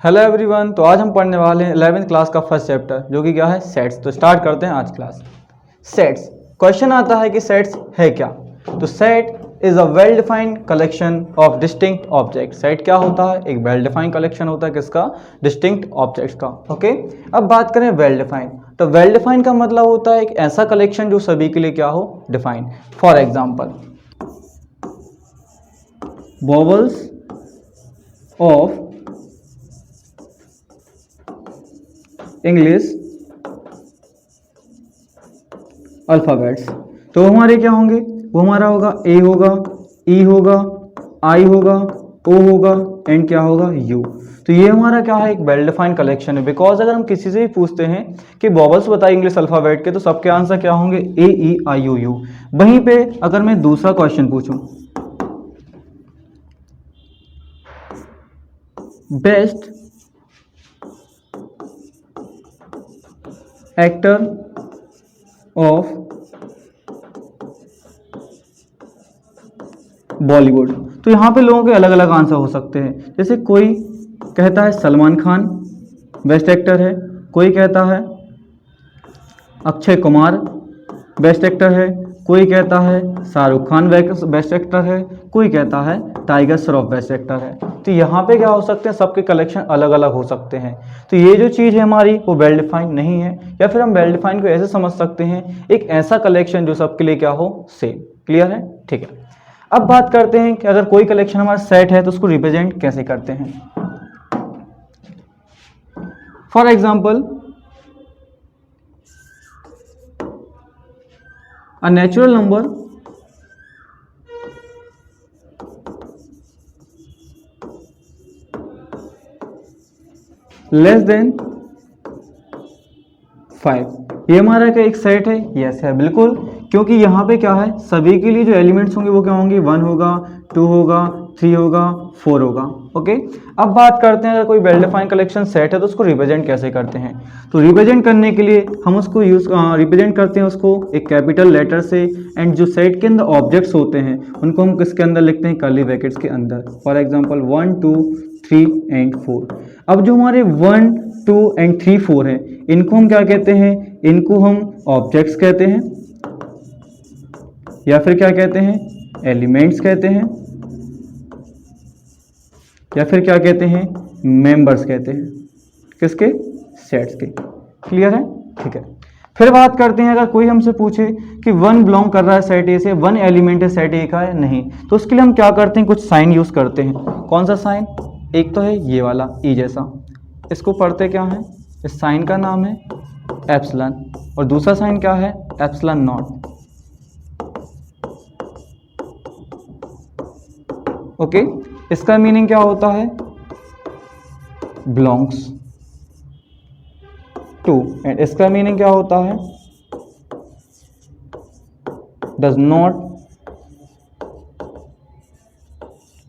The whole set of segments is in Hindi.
Hello everyone. तो आज हम पढ़ने वाले हैं 11th क्लास का फर्स्ट चैप्टर जो कि क्या है सेट्स। तो स्टार्ट करते हैं आज क्लास। सेट्स क्वेश्चन आता है कि सेट्स है क्या। तो set is a well defined collection of distinct object. Set क्या होता है? एक वेल डिफाइंड कलेक्शन होता है किसका? डिस्टिंक्ट ऑब्जेक्ट्स का। ओके, अब बात करें वेल डिफाइंड। तो वेल डिफाइंड का मतलब होता है एक ऐसा कलेक्शन जो सभी के लिए क्या हो, defined. For example vowels of English alphabets. तो हमारे क्या होंगे? वो हमारा होगा ए होगा, ई होगा, आई होगा, ओ होगा एंड क्या होगा? यू। तो ये हमारा क्या है? एक वेल डिफाइंड कलेक्शन है। बिकॉज अगर हम किसी से भी पूछते हैं कि वॉवल्स बताइए इंग्लिश अल्फ़ाबेट के, तो सबके आंसर क्या होंगे? ए, ई, आई, ओ, यू। वहीं पे अगर मैं दूसरा क्वेश्चन पूछूं, बेस्ट एक्टर ऑफ बॉलीवुड, तो यहाँ पे लोगों के अलग अलग आंसर हो सकते हैं। जैसे कोई कहता है सलमान खान बेस्ट एक्टर है, कोई कहता है अक्षय कुमार बेस्ट एक्टर है, कोई कहता है शाहरुख खान बेस्ट एक्टर है, कोई कहता है टाइगर श्रॉफ बेस्ट एक्टर है। तो यहाँ पे क्या हो सकते हैं? सबके कलेक्शन अलग अलग हो सकते हैं। तो ये जो चीज़ है हमारी वो वेल डिफाइंड नहीं है, या फिर हम वेल डिफाइंड को ऐसे समझ सकते हैं एक ऐसा कलेक्शन जो सबके लिए क्या हो, सेम। क्लियर है? ठीक है। अब बात करते हैं कि अगर कोई कलेक्शन हमारा सेट है तो उसको रिप्रेजेंट कैसे करते हैं। For example a natural number less than 5, ये हमारा क्या एक सेट है? यस है, बिल्कुल। क्योंकि यहाँ पे क्या है, सभी के लिए जो एलिमेंट्स होंगे वो क्या होंगे? 1 होगा, 2 होगा, 3 होगा, 4 होगा। ओके, अब बात करते हैं अगर कोई वेल डिफाइंड कलेक्शन सेट है तो उसको रिप्रेजेंट कैसे करते हैं। तो रिप्रेजेंट करने के लिए हम उसको रिप्रेजेंट करते हैं उसको एक कैपिटल लेटर से, एंड जो सेट के अंदर ऑब्जेक्ट्स होते हैं उनको हम किसके अंदर लिखते हैं? कर्ली ब्रैकेट्स के अंदर। For example 1, 2, 3 and 4। अब जो हमारे 1, 2 एंड 3, 4 हैं, इनको हम क्या कहते हैं? इनको हम ऑब्जेक्ट्स कहते हैं, या फिर क्या कहते हैं? एलिमेंट्स कहते हैं, या फिर क्या कहते हैं? मेंबर्स कहते हैं। किसके? सेट्स के। क्लियर है? ठीक है। फिर बात करते हैं अगर कोई हमसे पूछे कि 1 बिलोंग कर रहा है सेट ए से, 1 एलिमेंट है सेट ए का या नहीं, तो उसके लिए हम क्या करते हैं? कुछ साइन यूज करते हैं। कौन सा साइन? एक तो है ये वाला ई जैसा, इसको पढ़ते क्या है? इस साइन का नाम है एप्सिलॉन, और दूसरा साइन क्या है? Epsilon not. ओके, इसका मीनिंग क्या होता है? Belongs to. एंड इसका मीनिंग क्या होता है? Does not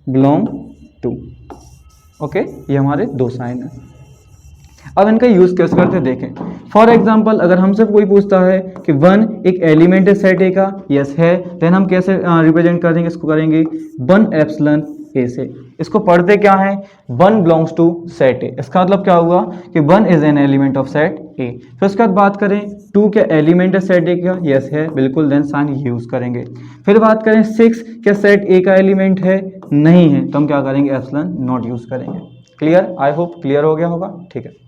belong to. Okay, ये हमारे दो साइन हैं। अब इनका यूज कैसे करते हैं देखें। फॉर एग्जाम्पल अगर हमसे कोई पूछता है कि 1 एक एलिमेंट है सेट ए का, यस है, देन हम कैसे रिप्रेजेंट करेंगे? इसको करेंगे 1 एप्सिलॉन ए से। इसको पढ़ते क्या है? 1 बिलोंग्स टू सेट ए। इसका मतलब क्या हुआ कि 1 is an element of set ए। फिर उसके बाद बात करें 2 क्या एलिमेंट है सेट ए का? यस है, बिल्कुल, देन साइन यूज करेंगे। फिर बात करें 6 क्या सेट ए का एलिमेंट है? नहीं है, तो हम क्या करेंगे? एप्सिलॉन नॉट यूज करेंगे। क्लियर? आई होप क्लियर हो गया होगा। ठीक है।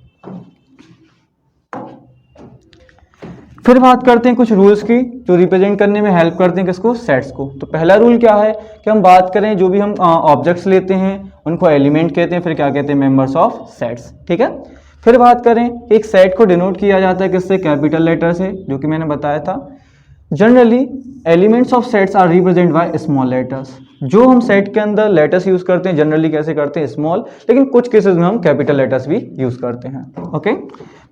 फिर बात करते हैं कुछ रूल्स की जो रिप्रेजेंट करने में हेल्प करते हैं किसको? सेट्स को। तो पहला रूल क्या है कि हम बात करें जो भी हम ऑब्जेक्ट्स लेते हैं उनको एलिमेंट कहते हैं, फिर क्या कहते हैं? Members of sets. ठीक है। फिर बात करें एक सेट को डिनोट किया जाता है किससे? कैपिटल लेटर से, जो कि मैंने बताया था। Generally elements of sets are represent by small letters. जो हम सेट के अंदर लेटर्स यूज करते हैं जनरली कैसे करते हैं? स्मॉल, लेकिन कुछ केसेस में हम कैपिटल लेटर्स भी यूज करते हैं। ओके।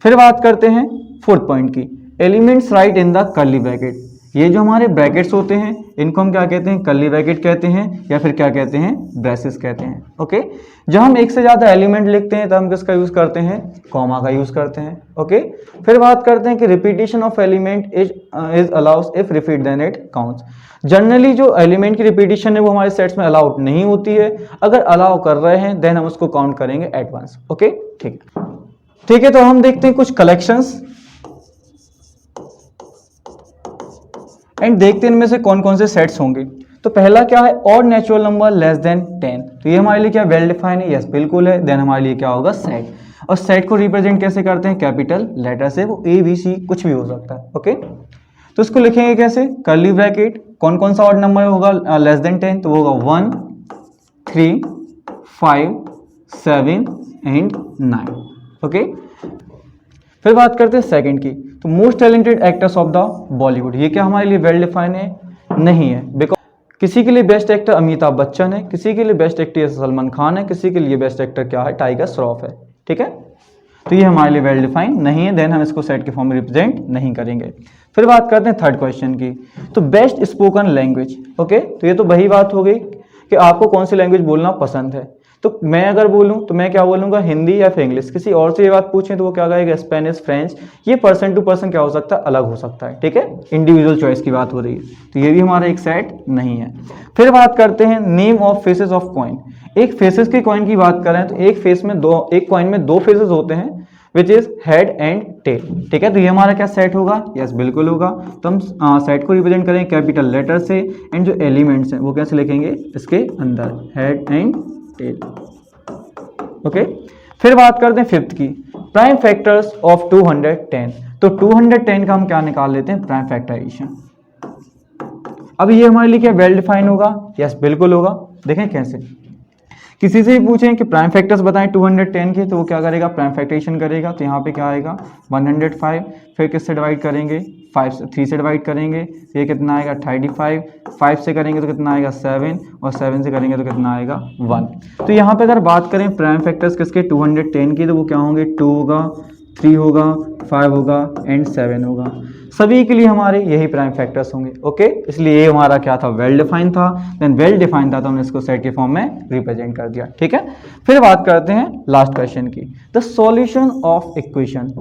फिर बात करते हैं 4th पॉइंट की, elements right in the curly bracket. ये जो हमारे ब्रैकेट्स होते हैं इनको हम क्या कहते हैं, कर्ली ब्रैकेट कहते हैं या फिर क्या कहते हैं, ब्रेसेस कहते हैं। ओके, जब हम एक से ज़्यादा एलिमेंट लिखते हैं तो हम किसका यूज़ करते हैं, कॉमा का यूज़ करते हैं। ओके, फिर बात करते हैं कि repetition of element is allows if repeat then it counts. Generally जो एलिमेंट की रिपीटिशन है वो हमारे सेट्स में अलाउड नहीं होती है, अगर अलाउ कर रहे हैं देन हम उसको काउंट करेंगे एट वंस। ओके, ठीक है, तो हम देखते हैं कुछ कलेक्शंस एंड देखते हैं इनमें से कौन कौन से सेट्स होंगे। तो पहला क्या है, odd natural number less than 10। तो ये हमारे लिए क्या वेल डिफाइन है, यस बिल्कुल है। देन हमारे लिए क्या होगा, सेट। और सेट को रिप्रेजेंट कैसे करते हैं, कैपिटल लेटर से, वो ए बी सी कुछ भी हो सकता है। ओके, तो इसको लिखेंगे कैसे, कर्ली ब्रैकेट, कौन कौन सा ऑड नंबर होगा लेस देन 10, तो वो होगा 1 3 5 7 एंड 9। ओके, फिर बात करते हैं सेकंड की, तो most talented actors of the Bollywood. ये क्या हमारे लिए वेल डिफाइन है, नहीं है, बिकॉज किसी के लिए बेस्ट एक्टर अमिताभ बच्चन है, किसी के लिए बेस्ट एक्टर सलमान खान है, किसी के लिए बेस्ट एक्टर क्या है, टाइगर श्रॉफ है। ठीक है, तो ये हमारे लिए वेल डिफाइन नहीं है, देन हम इसको सेट के फॉर्म में रिप्रेजेंट नहीं करेंगे। फिर बात करते हैं थर्ड क्वेश्चन की, तो बेस्ट स्पोकन लैंग्वेज। ओके, तो ये तो वही बात हो गई कि आपको कौन सी लैंग्वेज बोलना पसंद है। तो मैं अगर बोलूं तो मैं क्या बोलूंगा, हिंदी या फिर इंग्लिश। किसी और से ये बात पूछें तो वो क्या कहेगा, स्पेनिश, फ्रेंच। ये पर्सन टू पर्सन क्या हो सकता है, अलग हो सकता है। ठीक है, इंडिविजुअल चॉइस की बात हो रही है, तो ये भी हमारा एक सेट नहीं है। फिर बात करते हैं name of faces of coin. एक फेसेस के कॉइन की बात करें तो एक फेस में एक कॉइन में दो फेसेस होते हैं, which is head and tail. ठीक है, तो ये हमारा क्या सेट होगा, यस बिल्कुल होगा। तो हम सेट को रिप्रेजेंट करेंगे कैपिटल लेटर से, एंड जो एलिमेंट्स हैं वो कैसे लिखेंगे, इसके अंदर हेड एंड टेल। ओके, फिर बात करते हैं फिफ्थ की, प्राइम फैक्टर्स ऑफ 210। तो 210 का हम क्या निकाल लेते हैं, प्राइम फैक्टराइजेशन। अब ये हमारे लिए क्या वेल डिफाइन होगा, यस बिल्कुल होगा। देखें कैसे, किसी से भी पूछें कि प्राइम फैक्टर्स बताएं 210 के, तो वो क्या करेगा, प्राइम फैक्टराइजेशन करेगा। तो यहाँ पे क्या आएगा 105, फिर किससे डिवाइड करेंगे, 3 से डिवाइड करेंगे, ये कितना आएगा 35, 5 से करेंगे तो कितना आएगा 7, और 7 से करेंगे तो कितना आएगा 1। तो यहाँ पे अगर बात करें प्राइम फैक्टर्स किसके 210 की, तो वो क्या होंगे, 2 होगा, 3 होगा, 5 होगा एंड 7 होगा। सभी के लिए हमारे यही प्राइम फैक्टर्स होंगे। ओके, इसलिए ये हमारा क्या था, वेल डिफाइन था। देन वेल डिफाइन था तो हमने इसको सेट के फॉर्म में रिप्रेजेंट कर दिया। ठीक है, फिर बात करते हैं लास्ट क्वेश्चन की, the solution of equation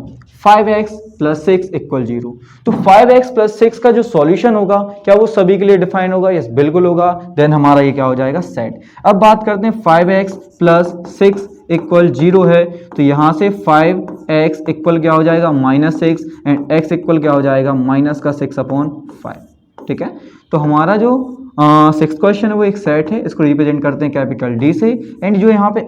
5x + 6 = 0। तो 5x + 6 का जो सॉल्यूशन होगा क्या वो सभी के लिए डिफाइन होगा, यस बिल्कुल होगा। देन हमारा ये क्या हो जाएगा, सेट। अब बात करते हैं 5x + 6 = 0 है, तो यहाँ से 5x इक्वल क्या हो जाएगा, -6, एंड x इक्वल क्या हो जाएगा, -6/5। ठीक है, तो हमारा जो 6th क्वेश्चन है वो एक सेट है, इसको रिप्रेजेंट करते हैं कैपिटल D से, एंड जो यहाँ पे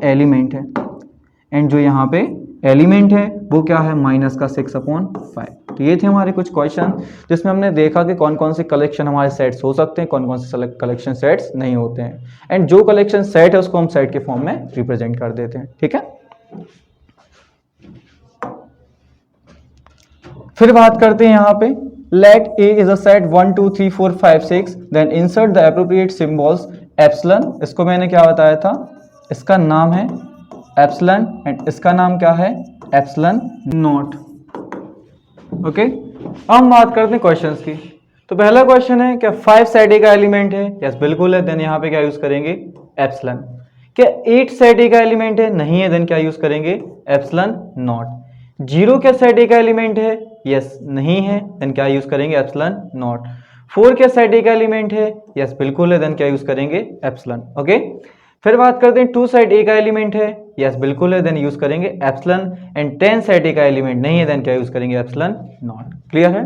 एलिमेंट है, वो क्या है, -6/5। तो ये थे हमारे कुछ क्वेश्चन जिसमें हमने देखा कि कौन कौन से कलेक्शन हमारे सेट्स हो सकते हैं, कौन कौन से कलेक्शन सेट्स नहीं होते हैं, एंड जो कलेक्शन सेट है उसको हम सेट के फॉर्म में रिप्रेजेंट कर देते हैं। ठीक है, फिर बात करते हैं यहाँ पे, let A is a set 1 2 3 4 5 6, then insert the appropriate symbols epsilon. इसको मैंने क्या बताया था, इसका नाम है एप्सिलॉन, एंड इसका नाम क्या है, एप्सिलॉन नॉट। ओके, अब हम बात करते हैं क्वेश्चंस की। तो पहला क्वेश्चन है, क्या 5 सेट A का एलिमेंट है, यस बिल्कुल है। देन यहाँ पे क्या यूज करेंगे, एप्सिलॉन। क्या 8 सेट A का एलिमेंट है, नहीं है। देन क्या यूज करेंगे, एप्सिलॉन नॉट। 0 क्या सेट A का एलिमेंट है, यस नहीं है। देन क्या यूज करेंगे, एप्सिलॉन नॉट। 4 क्या सेट A का एलिमेंट है, यस बिल्कुल है। देन क्या यूज करेंगे, एप्सिलॉन। ओके, फिर बात करते हैं 2 सेट A का एलिमेंट है, यस बिल्कुल है। देन यूज करेंगे एप्सिलॉन, एंड 10 सेट A का एलिमेंट नहीं है। देन क्या यूज करेंगे, एप्सिलॉन नॉट। क्लियर है।